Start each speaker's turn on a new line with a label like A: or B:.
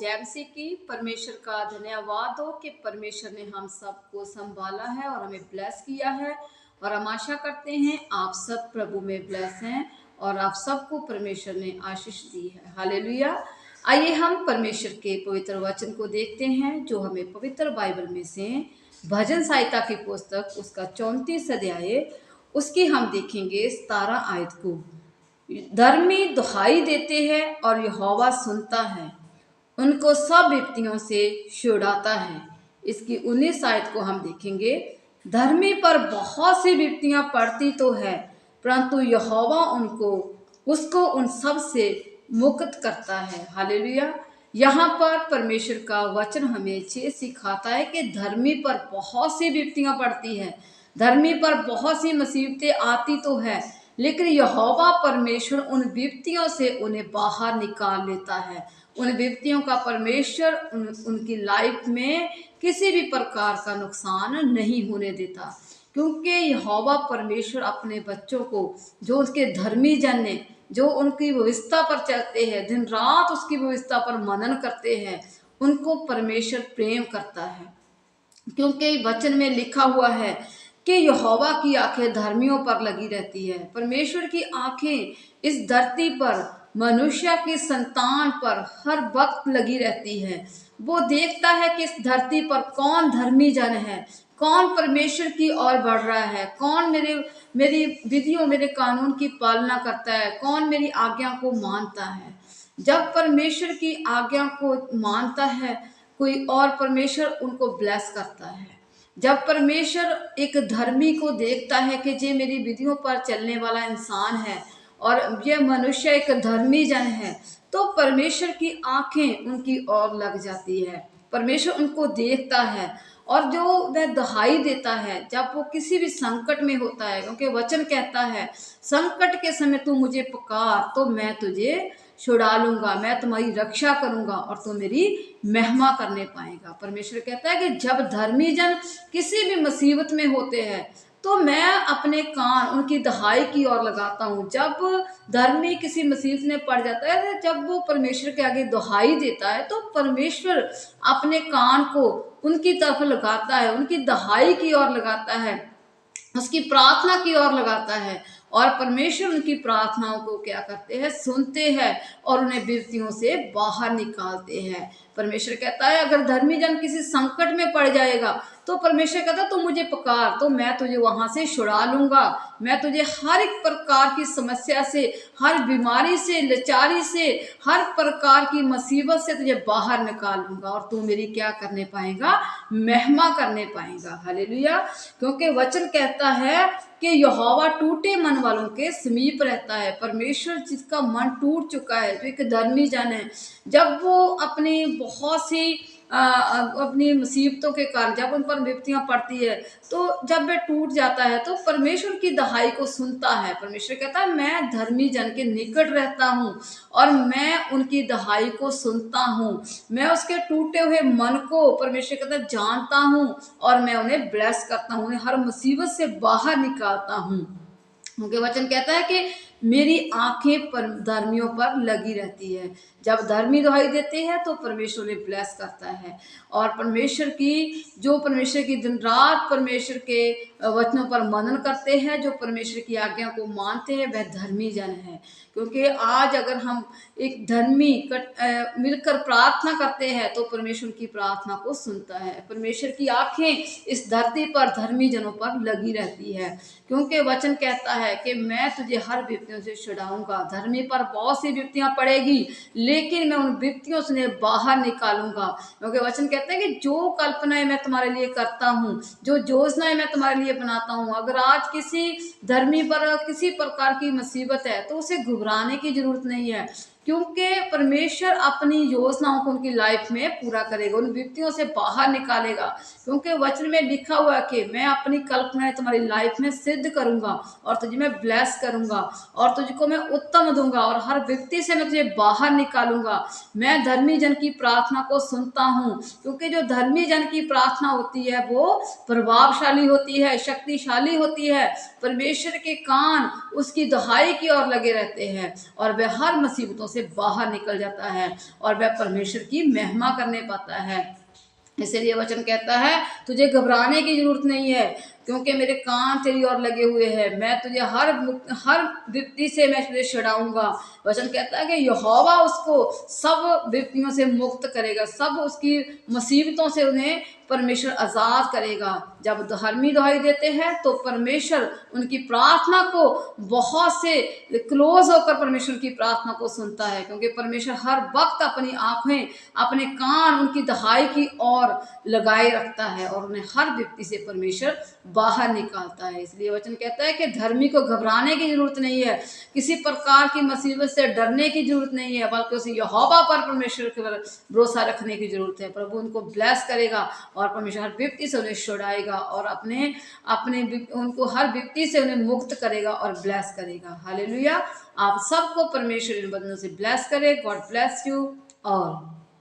A: जय मसीह की। परमेश्वर का धन्यवाद हो कि परमेश्वर ने हम सबको संभाला है और हमें ब्लेस किया है। और हम आशा करते हैं आप सब प्रभु में ब्लेस हैं और आप सबको परमेश्वर ने आशीष दी है। हालेलुया। आइए हम परमेश्वर के पवित्र वचन को देखते हैं जो हमें पवित्र बाइबल में से भजन संहिता की पुस्तक उसका 34 अध्याय उसकी हम देखेंगे 17 आयत को। धर्मी दुहाई देते हैं और यहोवा सुनता है, उनको सब विपत्तियों से छुड़ाता है। इसकी 19 आयत को हम देखेंगे। धर्मी पर बहुत सी विपत्तियां पड़ती तो है, परंतु यहोवा उसको उन सब से मुक्त करता है। हालेलुया। यहाँ पर परमेश्वर का वचन हमें सिखाता है कि धर्मी पर बहुत सी विपत्तियां पड़ती है, धर्मी पर बहुत सी मुसीबतें आती तो है, लेकिन यहोवा परमेश्वर उन विपत्तियों से उन्हें बाहर निकाल लेता है। उन विपत्तियों का परमेश्वर उनकी लाइफ में किसी भी प्रकार का नुकसान नहीं होने देता, क्योंकि यहोवा परमेश्वर अपने बच्चों को, जो उसके धर्मी जन ने, जो उनकी व्यवस्था पर चलते हैं, दिन रात उसकी व्यवस्था पर मनन करते हैं, उनको परमेश्वर प्रेम करता है। क्योंकि वचन में लिखा हुआ है कि यहोवा की आंखें धर्मियों पर लगी रहती है। परमेश्वर की आंखें इस धरती पर मनुष्य की संतान पर हर वक्त लगी रहती है। वो देखता है कि इस धरती पर कौन धर्मी जन है, कौन परमेश्वर की ओर बढ़ रहा है, कौन मेरी विधियों, मेरे कानून की पालना करता है, कौन मेरी आज्ञा को मानता है। जब परमेश्वर की आज्ञा को मानता है कोई और, परमेश्वर उनको ब्लेस करता है। जब परमेश्वर एक धर्मी को देखता है कि ये मेरी विधियों पर चलने वाला इंसान है और ये मनुष्य एक धर्मी जन है, तो परमेश्वर की आंखें उनकी ओर लग जाती है। परमेश्वर उनको देखता है और जो वह दुहाई देता है जब वो किसी भी संकट में होता है, क्योंकि वचन कहता है संकट के समय तू मुझे पुकार तो मैं तुझे छुड़ा लूंगा, मैं तुम्हारी रक्षा करूंगा और तुम मेरी महिमा करने पाएगा। परमेश्वर कहता है कि जब धर्मी जन किसी भी मुसीबत में होते हैं तो मैं अपने कान उनकी दहाई की ओर लगाता हूँ। जब धर्मी किसी मुसीबत में पड़ जाता है, जब वो परमेश्वर के आगे दुहाई देता है, तो परमेश्वर अपने कान को उनकी तरफ लगाता है, उनकी दहाई की ओर लगाता है, उसकी प्रार्थना की ओर लगाता है। और परमेश्वर उनकी प्रार्थनाओं को क्या करते हैं, सुनते हैं और उन्हें विपत्तियों से बाहर निकालते हैं। परमेश्वर कहता है अगर धर्मी जन किसी संकट में पड़ जाएगा तो परमेश्वर कहता है तू मुझे पुकार तो मैं तुझे वहां से छुड़ा लूंगा, मैं तुझे हर एक प्रकार की समस्या से, हर बीमारी से, लाचारी से, हर प्रकार की मुसीबत से तुझे बाहर निकाल लूंगा और तू मेरी क्या करने पाएगा, महिमा करने पाएगा। हालेलुया। क्योंकि वचन कहता है कि यहोवा टूटे मन वालों के समीप रहता है। परमेश्वर जिसका मन टूट चुका है, जो एक धर्मी जन है, जब वो अपनी बहुत सी अपनी मुसीबतों के कारण जब उन पर विपत्तियां पड़ती है, तो जब वह टूट जाता है तो परमेश्वर की दहाई को सुनता है। परमेश्वर कहता है मैं धर्मी जन के निकट रहता हूँ और मैं उनकी दहाई को सुनता हूँ, मैं उसके टूटे हुए मन को, परमेश्वर कहता है, जानता हूँ और मैं उन्हें ब्लेस करता हूँ, उन्हें हर मुसीबत से बाहर निकालता हूँ। क्योंकि वचन कहता है कि मेरी आंखें पर धर्मियों पर लगी रहती है। जब धर्मी दुहाई देते हैं तो परमेश्वर उन्हें ब्लेस करता है। और परमेश्वर की दिन रात परमेश्वर के वचनों पर मनन करते हैं, जो परमेश्वर की आज्ञा को मानते हैं, वह धर्मी जन है। क्योंकि आज अगर हम एक धर्मी मिलकर प्रार्थना करते हैं तो परमेश्वर की प्रार्थना को सुनता है। परमेश्वर की आंखें इस धरती पर धर्मी जनों पर लगी रहती है, क्योंकि वचन कहता है कि मैं तुझे हर विपत्तियों से छुड़ाऊंगा। धर्मी पर बहुत सी विपत्तियां पड़ेगी, लेकिन मैं उन विपत्तियों से बाहर निकालूंगा। क्योंकि वचन कहते हैं कि जो कल्पनाएं मैं तुम्हारे लिए करता हूँ, जो योजनाएं मैं तुम्हारे लिए बनाता हूँ, अगर आज किसी धर्मी पर किसी प्रकार की मुसीबत है तो उसे घबराने की जरूरत नहीं है, क्योंकि परमेश्वर अपनी योजनाओं को उनकी लाइफ में पूरा करेगा, उन विपत्तियों से बाहर निकालेगा। क्योंकि वचन में लिखा हुआ है कि मैं अपनी कल्पनाएं तुम्हारी लाइफ में सिद्ध करूंगा और तुझे मैं ब्लेस करूंगा और तुझको मैं उत्तम दूंगा और हर व्यक्ति से मैं तुझे बाहर निकालूंगा। मैं धर्मी जन की प्रार्थना को सुनता हूँ, क्योंकि जो धर्मी जन की प्रार्थना होती है वो प्रभावशाली होती है, शक्तिशाली होती है। परमेश्वर के कान उसकी दुहाई की ओर लगे रहते हैं और वह हर मुसीबतों से बाहर निकल जाता है और वह परमेश्वर की महिमा करने पाता है। इसलिए वचन कहता है तुझे घबराने की जरूरत नहीं है, क्योंकि मेरे कान तेरी ओर लगे हुए हैं। मैं तुझे हर विपत्ति से मैं तुझे छुड़ाऊंगा। वचन कहता है कि यहोवा उसको सब विपत्तियों से मुक्त करेगा, सब उसकी मुसीबतों से उन्हें परमेश्वर आजाद करेगा। जब धर्मी दुहाई देते हैं तो परमेश्वर उनकी प्रार्थना को बहुत से क्लोज होकर परमेश्वर की प्रार्थना को सुनता है, क्योंकि परमेश्वर हर वक्त अपनी आंखें अपने कान उनकी दहाई की ओर लगाए रखता है और उन्हें हर व्यक्ति से परमेश्वर बाहर निकालता है। इसलिए वचन कहता है कि धर्मी को घबराने की जरूरत नहीं है, किसी प्रकार की मुसीबत से डरने की जरूरत नहीं है, बल्कि उसे यहोवा पर परमेश्वर पर भरोसा रखने की जरूरत है। प्रभु उनको ब्लेस करेगा और परमेश्वर हर विपत्ति से उन्हें छुड़ाएगा और अपने अपने उनको हर विपत्ति से उन्हें मुक्त करेगा और ब्लेस करेगा। हालेलुया। आप सबको परमेश्वर इन वचनों से ब्लेस करे। God bless you all.